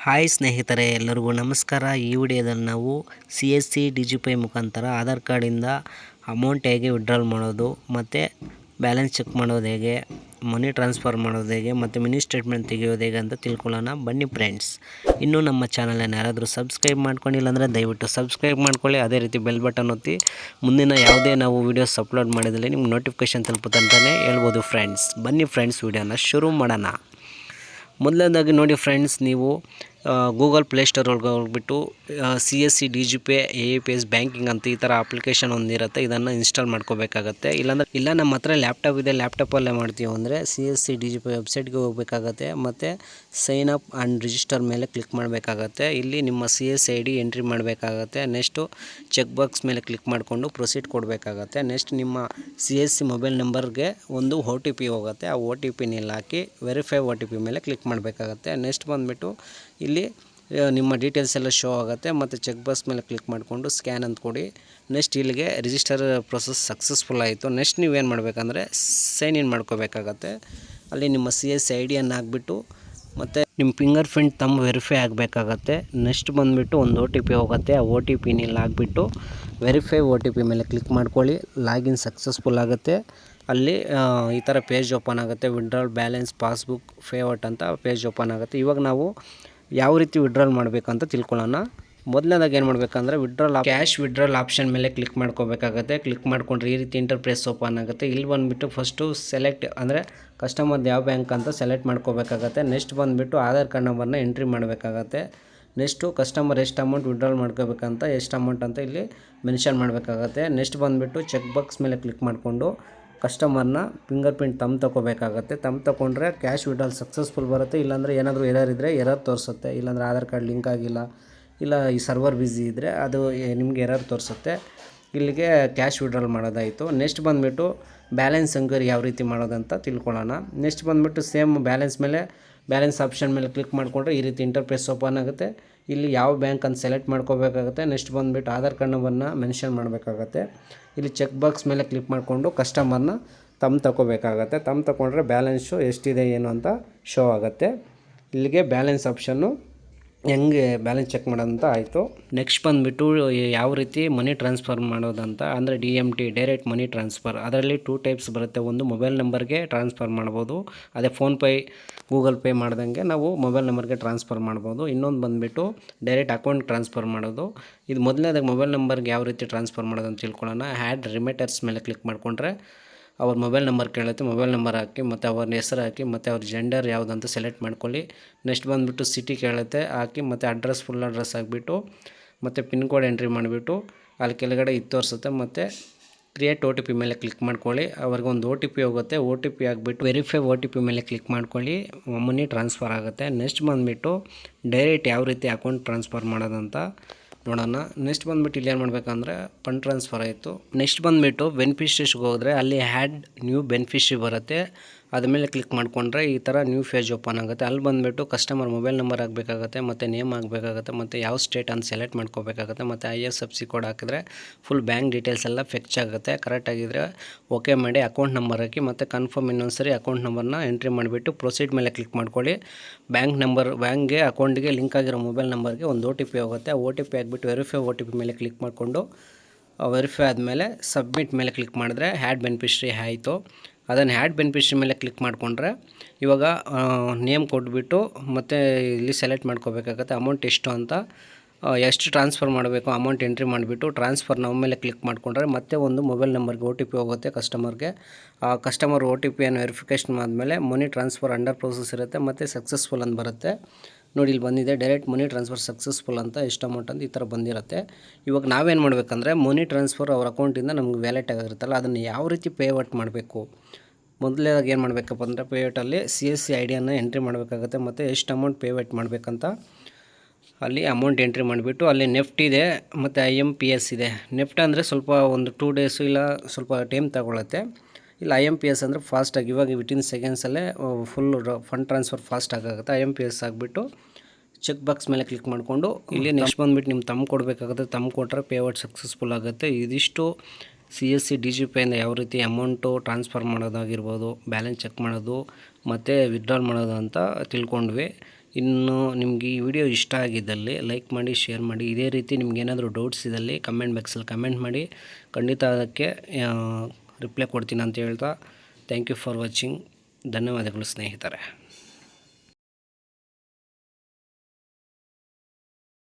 Hi ಸ್ನೇಹಿತರೆ, ಎಲ್ಲರಿಗೂ ನಮಸ್ಕಾರ. ಈ ವಿಡಿಯೋದಲ್ಲಿ ನಾವು CSC ಡಿಜಿಪೈ ಮುಖಾಂತರ ಆಧಾರ್ ಕಾರ್ಡಿಂದ ಅಮೌಂಟ್ ಹೇಗೆ ವಿಡ್ರಾಲ್ ಮಾಡೋದು ಮತ್ತು ಬ್ಯಾಲೆನ್ಸ್ ಚೆಕ್ ಮಾಡೋದು ಹೇಗೆ, ಮನಿ ಟ್ರಾನ್ಸ್ಫರ್ ಮಾಡೋದು ಹೇಗೆ ಮತ್ತು ಮಿನಿ ಸ್ಟೇಟ್ಮೆಂಟ್ ತೆಗೆಯೋದು ಹೇಗೆ ಅಂತ ತಿಳ್ಕೊಳ್ಳೋಣ. ಬನ್ನಿ ಫ್ರೆಂಡ್ಸ್. ಇನ್ನೂ ನಮ್ಮ ಚಾನಲನ್ನು ಯಾರಾದರೂ ಸಬ್ಸ್ಕ್ರೈಬ್ ಮಾಡ್ಕೊಂಡಿಲ್ಲ ಅಂದರೆ ದಯವಿಟ್ಟು ಸಬ್ಸ್ಕ್ರೈಬ್ ಮಾಡ್ಕೊಳ್ಳಿ. ಅದೇ ರೀತಿ ಬೆಲ್ ಬಟನ್ ಒತ್ತಿ ಮುಂದಿನ ಯಾವುದೇ ನಾವು ವೀಡಿಯೋಸ್ ಅಪ್ಲೋಡ್ ಮಾಡಿದಲ್ಲಿ ನಿಮ್ಗೆ ನೋಟಿಫಿಕೇಷನ್ ತಲುಪುತ್ತೆ ಅಂತಲೇ ಹೇಳ್ಬೋದು ಫ್ರೆಂಡ್ಸ್. ಬನ್ನಿ ಫ್ರೆಂಡ್ಸ್, ವೀಡಿಯೋನ ಶುರು ಮಾಡೋಣ. ಮೊದಲನೇದಾಗಿ ನೋಡಿ ಫ್ರೆಂಡ್ಸ್, ನೀವು ಗೂಗಲ್ ಪ್ಲೇಸ್ಟೋರ್ ಒಳಗೆ ಹೋಗ್ಬಿಟ್ಟು CSC ಡಿಜಿಪೇ AAPS ಬ್ಯಾಂಕಿಂಗ್ ಅಂತ ಈ ಥರ ಅಪ್ಲಿಕೇಶನ್ ಒಂದಿರುತ್ತೆ, ಇದನ್ನು ಇನ್ಸ್ಟಾಲ್ ಮಾಡ್ಕೋಬೇಕಾಗತ್ತೆ. ಇಲ್ಲ ನಮ್ಮ ಹತ್ರ ಲ್ಯಾಪ್ಟಾಪ್ ಇದೆ, ಲ್ಯಾಪ್ಟಾಪಲ್ಲೇ ಮಾಡ್ತೀವಿ ಅಂದರೆ CSC ಡಿಜಿಪೇ ವೆಬ್ಸೈಟ್ಗೆ ಹೋಗಬೇಕಾಗತ್ತೆ ಮತ್ತು ಸೈನ್ ಅಪ್ ಆ್ಯಂಡ್ ರಿಜಿಸ್ಟರ್ ಮೇಲೆ ಕ್ಲಿಕ್ ಮಾಡಬೇಕಾಗತ್ತೆ. ಇಲ್ಲಿ ನಿಮ್ಮ CSC ID ಎಂಟ್ರಿ ಮಾಡಬೇಕಾಗತ್ತೆ. ನೆಕ್ಸ್ಟು ಚೆಕ್ ಬಾಕ್ಸ್ ಮೇಲೆ ಕ್ಲಿಕ್ ಮಾಡಿಕೊಂಡು ಪ್ರೊಸೀಡ್ ಕೊಡಬೇಕಾಗತ್ತೆ. ನೆಕ್ಸ್ಟ್ ನಿಮ್ಮ CSC ಮೊಬೈಲ್ ನಂಬರ್ಗೆ ಒಂದು OTP ಹೋಗುತ್ತೆ, ಆ OTP ಹಾಕಿ ವೆರಿಫೈ OTP ಮೇಲೆ ಕ್ಲಿಕ್ ಮಾಡಬೇಕಾಗತ್ತೆ. ನೆಕ್ಸ್ಟ್ ಬಂದುಬಿಟ್ಟು ಇಲ್ಲಿ ನಿಮ್ಮ ಡೀಟೇಲ್ಸ್ ಎಲ್ಲ ಶೋ ಆಗುತ್ತೆ ಮತ್ತು ಚೆಕ್ ಬಾಕ್ಸ್ ಮೇಲೆ ಕ್ಲಿಕ್ ಮಾಡಿಕೊಂಡು ಸ್ಕ್ಯಾನ್ ಅಂತ ಕೊಡಿ. ನೆಕ್ಸ್ಟ್ ಇಲ್ಲಿಗೆ ರಿಜಿಸ್ಟರ್ ಪ್ರೊಸೆಸ್ ಸಕ್ಸಸ್ಫುಲ್ ಆಯಿತು. ನೆಕ್ಸ್ಟ್ ನೀವೇನು ಮಾಡಬೇಕಂದ್ರೆ ಸೈನ್ ಇನ್ ಮಾಡ್ಕೋಬೇಕಾಗತ್ತೆ. ಅಲ್ಲಿ ನಿಮ್ಮ CSC ಐಡಿಯನ್ನು ಹಾಕ್ಬಿಟ್ಟು ಮತ್ತು ನಿಮ್ಮ ಫಿಂಗರ್ ಪ್ರಿಂಟ್ ವೆರಿಫೈ ಆಗಬೇಕಾಗತ್ತೆ. ನೆಕ್ಸ್ಟ್ ಬಂದುಬಿಟ್ಟು ಒಂದು OTP ಹೋಗುತ್ತೆ, ಆ OTP ಹಾಕ್ಬಿಟ್ಟು ವೆರಿಫೈ OTP ಮೇಲೆ ಕ್ಲಿಕ್ ಮಾಡ್ಕೊಳ್ಳಿ. ಲಾಗಿನ್ ಸಕ್ಸಸ್ಫುಲ್ ಆಗುತ್ತೆ. ಅಲ್ಲಿ ಈ ಥರ ಪೇಜ್ ಓಪನ್ ಆಗುತ್ತೆ. ವಿಡ್ರಾಲ್ ಬ್ಯಾಲೆನ್ಸ್ ಪಾಸ್ಬುಕ್ ಫೇವರ್ಟ್ ಅಂತ ಪೇಜ್ ಓಪನ್ ಆಗುತ್ತೆ. ಇವಾಗ ನಾವು ಯಾವ ರೀತಿ ವಿಡ್ರಾಲ್ ಮಾಡಬೇಕಂತ ತಿಳ್ಕೊಳ್ಳೋಣ. ಮೊದಲನೇದಾಗಿ ಏನು ಮಾಡಬೇಕಂದ್ರೆ ಕ್ಯಾಶ್ ವಿಡ್ರಾಲ್ ಆಪ್ಷನ್ ಮೇಲೆ ಕ್ಲಿಕ್ ಮಾಡ್ಕೋಬೇಕಾಗತ್ತೆ. ಕ್ಲಿಕ್ ಮಾಡ್ಕೊಂಡ್ರೆ ಈ ರೀತಿ ಇಂಟರ್ಫೇಸ್ ಓಪನ್ ಆಗುತ್ತೆ. ಇಲ್ಲಿ ಬಂದುಬಿಟ್ಟು ಫಸ್ಟು ಸೆಲೆಕ್ಟ್ ಅಂದರೆ ಕಸ್ಟಮರ್ದು ಯಾವ ಬ್ಯಾಂಕ್ ಅಂತ ಸೆಲೆಕ್ಟ್ ಮಾಡ್ಕೋಬೇಕಾಗತ್ತೆ. ನೆಕ್ಸ್ಟ್ ಬಂದುಬಿಟ್ಟು ಆಧಾರ್ ಕಾರ್ಡ್ ನಂಬರ್ನ ಎಂಟ್ರಿ ಮಾಡಬೇಕಾಗತ್ತೆ. ನೆಕ್ಸ್ಟು ಕಸ್ಟಮರ್ ಎಷ್ಟು ಅಮೌಂಟ್ ವಿಡ್ರಾಲ್ ಮಾಡ್ಕೋಬೇಕಂತ ಎಷ್ಟು ಅಮೌಂಟ್ ಅಂತ ಇಲ್ಲಿ ಮೆನ್ಷನ್ ಮಾಡಬೇಕಾಗತ್ತೆ. ನೆಕ್ಸ್ಟ್ ಬಂದುಬಿಟ್ಟು ಚೆಕ್ ಬಾಕ್ಸ್ ಮೇಲೆ ಕ್ಲಿಕ್ ಮಾಡಿಕೊಂಡು ಕಸ್ಟಮರ್ನ ಫಿಂಗರ್ ಪ್ರಿಂಟ್ ತೊಗೋಬೇಕಾಗತ್ತೆ. ತೊಗೊಂಡ್ರೆ ಕ್ಯಾಶ್ ವಿಡ್ರಾಲ್ ಸಕ್ಸಸ್ಫುಲ್ ಬರುತ್ತೆ. ಇಲ್ಲಾಂದರೆ ಏನಾದರೂ ಎರರ್ ಇದ್ದರೆ ಎರರ್ ತೋರಿಸುತ್ತೆ. ಇಲ್ಲಾಂದರೆ ಆಧಾರ್ ಕಾರ್ಡ್ ಲಿಂಕ್ ಆಗಿಲ್ಲ, ಇಲ್ಲ ಈ ಸರ್ವರ್ ಬ್ಯುಸಿ ಇದ್ದರೆ ಅದು ನಿಮಗೆ ಎರರ್ ತೋರಿಸುತ್ತೆ. ಇಲ್ಲಿಗೆ ಕ್ಯಾಶ್ ವಿಡ್ರಾಲ್ ಮಾಡೋದಾಯಿತು. ನೆಕ್ಸ್ಟ್ ಬಂದುಬಿಟ್ಟು ಬ್ಯಾಲೆನ್ಸ್ ಎಂಕ್ವೈರಿ ಯಾವ ರೀತಿ ಮಾಡೋದಂತ ತಿಳ್ಕೊಳ್ಳೋಣ. ನೆಕ್ಸ್ಟ್ ಬಂದುಬಿಟ್ಟು ಸೇಮ್ ಬ್ಯಾಲೆನ್ಸ್ ಆಪ್ಷನ್ ಮೇಲೆ ಕ್ಲಿಕ್ ಮಾಡಿಕೊಂಡ್ರೆ ಈ ರೀತಿ ಇಂಟರ್ಫೇಸ್ ಓಪನ್ ಆಗುತ್ತೆ. ಇಲ್ಲಿ ಯಾವ ಬ್ಯಾಂಕ್ ಅಂತ ಸೆಲೆಕ್ಟ್ ಮಾಡ್ಕೋಬೇಕಾಗುತ್ತೆ. ನೆಕ್ಸ್ಟ್ ಬಂದುಬಿಟ್ಟು ಆಧಾರ್ ಕಾರ್ಡ್ ನಂಬರ್ನ ಮೆನ್ಷನ್ ಮಾಡಬೇಕಾಗತ್ತೆ. ಇಲ್ಲಿ ಚೆಕ್ ಬಾಕ್ಸ್ ಮೇಲೆ ಕ್ಲಿಕ್ ಮಾಡಿಕೊಂಡು ಕಸ್ಟಮರ್ನ ತೊಗೋಬೇಕಾಗತ್ತೆ. ತೊಗೊಂಡ್ರೆ ಬ್ಯಾಲೆನ್ಸು ಎಷ್ಟಿದೆ ಏನು ಅಂತ ಶೋ ಆಗುತ್ತೆ. ಇಲ್ಲಿಗೆ ಬ್ಯಾಲೆನ್ಸ್ ಆಪ್ಷನ್ನು ಹೆಂಗೆ ಬ್ಯಾಲೆನ್ಸ್ ಚೆಕ್ ಮಾಡೋದಂತ ಆಯಿತು. ನೆಕ್ಸ್ಟ್ ಬಂದುಬಿಟ್ಟು ಯಾವ ರೀತಿ ಮನಿ ಟ್ರಾನ್ಸ್ಫರ್ ಮಾಡೋದಂತ ಅಂದರೆ DMT ಡೈರೆಕ್ಟ್ ಮನಿ ಟ್ರಾನ್ಸ್ಫರ್. ಅದರಲ್ಲಿ 2 ಟೈಪ್ಸ್ ಬರುತ್ತೆ. ಒಂದು ಮೊಬೈಲ್ ನಂಬರ್ಗೆ ಟ್ರಾನ್ಸ್ಫರ್ ಮಾಡ್ಬೋದು, ಅದೇ ಫೋನ್ಪೇ ಗೂಗಲ್ ಪೇ ಮಾಡ್ದಂಗೆ ನಾವು ಮೊಬೈಲ್ ನಂಬರ್ಗೆ ಟ್ರಾನ್ಸ್ಫರ್ ಮಾಡ್ಬೋದು. ಇನ್ನೊಂದು ಬಂದುಬಿಟ್ಟು ಡೈರೆಕ್ಟ್ ಅಕೌಂಟ್ ಟ್ರಾನ್ಸ್ಫರ್ ಮಾಡೋದು. ಇದು ಮೊದಲನೇದಾಗಿ ಮೊಬೈಲ್ ನಂಬರ್ಗೆ ಯಾವ ರೀತಿ ಟ್ರಾನ್ಸ್ಫರ್ ಮಾಡೋದಂತ ತಿಳ್ಕೊಳ್ಳೋಣ. ಆ್ಯಡ್ ರಿಮಿಟರ್ಸ್ ಮೇಲೆ ಕ್ಲಿಕ್ ಮಾಡಿಕೊಂಡ್ರೆ ಅವ್ರ ಮೊಬೈಲ್ ನಂಬರ್ ಕೇಳುತ್ತೆ. ಮೊಬೈಲ್ ನಂಬರ್ ಹಾಕಿ ಮತ್ತು ಅವ್ರ ಹೆಸರು ಹಾಕಿ ಮತ್ತು ಅವ್ರ ಜೆಂಡರ್ ಯಾವುದಂತ ಸೆಲೆಕ್ಟ್ ಮಾಡ್ಕೊಳ್ಳಿ. ನೆಕ್ಸ್ಟ್ ಬಂದುಬಿಟ್ಟು ಸಿಟಿ ಕೇಳುತ್ತೆ, ಹಾಕಿ ಮತ್ತು ಅಡ್ರೆಸ್ ಫುಲ್ ಅಡ್ರೆಸ್ ಹಾಕಿಬಿಟ್ಟು ಮತ್ತು ಪಿನ್ ಕೋಡ್ ಎಂಟ್ರಿ ಮಾಡಿಬಿಟ್ಟು ಅಲ್ಲಿ ಕೆಳಗಡೆ ಇದು ತೋರಿಸುತ್ತೆ ಮತ್ತು ಕ್ರಿಯೇಟ್ OTP ಮೇಲೆ ಕ್ಲಿಕ್ ಮಾಡ್ಕೊಳ್ಳಿ. ಅವ್ರಿಗೆ ಒಂದು OTP ಹೋಗುತ್ತೆ. OTP ಹಾಕ್ಬಿಟ್ಟು ವೆರಿಫೈ OTP ಮೇಲೆ ಕ್ಲಿಕ್ ಮಾಡ್ಕೊಳ್ಳಿ, ಮನಿ ಟ್ರಾನ್ಸ್ಫರ್ ಆಗುತ್ತೆ. ನೆಕ್ಸ್ಟ್ ಬಂದುಬಿಟ್ಟು ಡೈರೆಕ್ಟ್ ಯಾವ ರೀತಿ ಅಕೌಂಟ್ ಟ್ರಾನ್ಸ್ಫರ್ ಮಾಡೋದಂತ ನೋಡೋಣ. ನೆಕ್ಸ್ಟ್ ಬಂದುಬಿಟ್ಟು ಇಲ್ಲಿ ಏನು ಮಾಡಬೇಕಂದ್ರೆ ಫಂಡ್ ಟ್ರಾನ್ಸ್ಫರ್ ಆಯಿತು. ನೆಕ್ಸ್ಟ್ ಬಂದುಬಿಟ್ಟು ಬೆನಿಫಿಷರೀಸ್ಗೆ ಹೋದರೆ ಅಲ್ಲಿ ಆ್ಯಡ್ ನ್ಯೂ ಬೆನಿಫಿಷರಿ ಬರುತ್ತೆ. ಅದ್ರ ಮೇಲೆ ಕ್ಲಿಕ್ ಮಾಡಿಕೊಂಡ್ರೆ ಈ ಥರ ನ್ಯೂ ಪೇಜ್ ಓಪನ್ ಆಗುತ್ತೆ. ಅಲ್ಲಿ ಬಂದುಬಿಟ್ಟು ಕಸ್ಟಮರ್ ಮೊಬೈಲ್ ನಂಬರ್ ಹಾಕಬೇಕಾಗತ್ತೆ ಮತ್ತು ನೇಮ್ ಹಾಕಬೇಕಾಗತ್ತೆ ಮತ್ತು ಯಾವ ಸ್ಟೇಟ್ ಅಂತ ಸೆಲೆಕ್ಟ್ ಮಾಡ್ಕೋಬೇಕಾಗತ್ತೆ ಮತ್ತು IFSC ಕೋಡ್ ಹಾಕಿದ್ರೆ ಫುಲ್ ಬ್ಯಾಂಕ್ ಡೀಟೇಲ್ಸ್ ಎಲ್ಲ ಫೆಚ್ ಆಗುತ್ತೆ. ಕರೆಕ್ಟಾಗಿದ್ದರೆ ಓಕೆ ಮಾಡಿ ಅಕೌಂಟ್ ನಂಬರ್ ಹಾಕಿ ಮತ್ತು ಕನ್ಫರ್ಮ್ ಇನ್ನೊಂದು ಸರಿ ಅಕೌಂಟ್ ನಂಬರ್ನ ಎಂಟ್ರಿ ಮಾಡಿಬಿಟ್ಟು ಪ್ರೊಸೀಡ್ ಮೇಲೆ ಕ್ಲಿಕ್ ಮಾಡ್ಕೊಳ್ಳಿ. ಬ್ಯಾಂಕ್ಗೆ ಅಕೌಂಟ್ಗೆ ಲಿಂಕ್ ಆಗಿರೋ ಮೊಬೈಲ್ ನಂಬರ್ಗೆ ಒಂದು OTP ಹೋಗುತ್ತೆ. ಆ OTP ಹಾಕ್ಬಿಟ್ಟು ವೆರಿಫೈ OTP ಮೇಲೆ ಕ್ಲಿಕ್ ಮಾಡಿಕೊಂಡು ವೆರಿಫೈ ಆದಮೇಲೆ ಸಬ್ಮಿಟ್ ಮೇಲೆ ಕ್ಲಿಕ್ ಮಾಡಿದ್ರೆ ಆ್ಯಡ್ ಬೆನಿಫಿಷರಿ ಆಯಿತು. ಅದನ್ನು ಆ್ಯಡ್ ಬೆನಿಫಿಷರಿ ಮೇಲೆ ಕ್ಲಿಕ್ ಮಾಡಿಕೊಂಡ್ರೆ ಇವಾಗ ನೇಮ್ ಕೊಟ್ಬಿಟ್ಟು ಮತ್ತು ಇಲ್ಲಿ ಸೆಲೆಕ್ಟ್ ಮಾಡ್ಕೋಬೇಕಾಗತ್ತೆ ಅಮೌಂಟ್ ಎಷ್ಟು ಅಂತ, ಎಷ್ಟು ಟ್ರಾನ್ಸ್ಫರ್ ಮಾಡಬೇಕು ಅಮೌಂಟ್ ಎಂಟ್ರಿ ಮಾಡಿಬಿಟ್ಟು ಟ್ರಾನ್ಸ್ಫರ್ ನಾವು ಮೇಲೆ ಕ್ಲಿಕ್ ಮಾಡಿಕೊಂಡ್ರೆ ಮತ್ತೆ ಒಂದು ಮೊಬೈಲ್ ನಂಬರ್ಗೆ OTP ಹೋಗುತ್ತೆ ಕಸ್ಟಮರ್ಗೆ. ಆ ಕಸ್ಟಮರ್ OTPಯನ್ನು ವೆರಿಫಿಕೇಷನ್ ಆದಮೇಲೆ ಮನಿ ಟ್ರಾನ್ಸ್ಫರ್ ಅಂಡರ್ ಪ್ರೋಸೆಸ್ ಇರುತ್ತೆ ಮತ್ತು ಸಕ್ಸಸ್ಫುಲ್ ಅಂತ ಬರುತ್ತೆ. ನೋಡಿ ಇಲ್ಲಿ ಬಂದಿದೆ ಡೈರೆಕ್ಟ್ ಮನಿ ಟ್ರಾನ್ಸ್ಫರ್ ಸಕ್ಸಸ್ಫುಲ್ ಅಂತ, ಎಷ್ಟು ಅಮೌಂಟ್ ಅಂತ ಈ ಥರ ಬಂದಿರುತ್ತೆ. ಇವಾಗ ನಾವೇನು ಮಾಡಬೇಕಂದ್ರೆ ಮನಿ ಟ್ರಾನ್ಸ್ಫರ್ ಅವ್ರ ಅಕೌಂಟಿಂದ ನಮ್ಗೆ ವ್ಯಾಲೆಟ್ ಆಗಿರುತ್ತಲ್ಲ ಅದನ್ನು ಯಾವ ರೀತಿ ಪೇಔಟ್ ಮಾಡಬೇಕು. ಮೊದಲೇದಾಗಿ ಏನು ಮಾಡಬೇಕಪ್ಪ ಅಂದರೆ ಪೇಔಟಲ್ಲಿ CSC ಐಡಿಯನ್ನು ಎಂಟ್ರಿ ಮಾಡಬೇಕಾಗುತ್ತೆ ಮತ್ತು ಎಷ್ಟು ಅಮೌಂಟ್ ಪೇಔಟ್ ಮಾಡಬೇಕಂತ ಅಲ್ಲಿ ಅಮೌಂಟ್ ಎಂಟ್ರಿ ಮಾಡಿಬಿಟ್ಟು ಅಲ್ಲಿ ನೆಫ್ಟ್ ಇದೆ ಮತ್ತು IMPS ಇದೆ. ನೆಫ್ಟ್ ಅಂದರೆ ಸ್ವಲ್ಪ ಒಂದು 2 ಡೇಸು ಇಲ್ಲ ಸ್ವಲ್ಪ ಟೈಮ್ ತಗೊಳುತ್ತೆ. ಇಲ್ಲ IMPS ಅಂದರೆ ಫಾಸ್ಟಾಗಿ ಇವಾಗ ವಿತಿನ್ ಸೆಕೆಂಡ್ಸಲ್ಲೇ ಫುಲ್ ಫಂಡ್ ಟ್ರಾನ್ಸ್ಫರ್ ಫಾಸ್ಟ್ ಆಗುತ್ತೆ. IMPS ಆಗಿಬಿಟ್ಟು ಚೆಕ್ ಬಾಕ್ಸ್ ಮೇಲೆ ಕ್ಲಿಕ್ ಮಾಡಿಕೊಂಡು ಇಲ್ಲಿ ನೆಕ್ಸ್ಟ್ ಬಂದುಬಿಟ್ಟು ನಿಮ್ಮ ಕೊಡಬೇಕಾಗುತ್ತೆ. ಕೊಟ್ಟರೆ ಪೇಔಟ್ ಸಕ್ಸಸ್ಫುಲ್ ಆಗುತ್ತೆ. ಇದಿಷ್ಟು CSC ಡಿಜಿಪೇಯಿಂದ ಯಾವ ರೀತಿ ಅಮೌಂಟು ಟ್ರಾನ್ಸ್ಫರ್ ಮಾಡೋದಾಗಿರ್ಬೋದು, ಬ್ಯಾಲೆನ್ಸ್ ಚೆಕ್ ಮಾಡೋದು ಮತ್ತು ವಿತ್ಡ್ರಾಲ್ ಮಾಡೋದು ಅಂತ ತಿಳ್ಕೊಂಡ್ವಿ. ಇನ್ನು ನಿಮಗೆ ಈ ವಿಡಿಯೋ ಇಷ್ಟ ಆಗಿದ್ದಲ್ಲಿ ಲೈಕ್ ಮಾಡಿ, ಶೇರ್ ಮಾಡಿ. ಇದೇ ರೀತಿ ನಿಮ್ಗೇನಾದರೂ ಡೌಟ್ಸ್ ಇದ್ದಲ್ಲಿ ಕಮೆಂಟ್ ಬಾಕ್ಸಲ್ಲಿ ಕಮೆಂಟ್ ಮಾಡಿ, ಖಂಡಿತ ಅದಕ್ಕೆ ರಿಪ್ಲೈ ಕೊಡ್ತೀನಿ ಅಂತ ಹೇಳ್ತಾ ಥ್ಯಾಂಕ್ ಯು ಫಾರ್ ವಾಚಿಂಗ್. ಧನ್ಯವಾದಗಳು ಸ್ನೇಹಿತರೆ.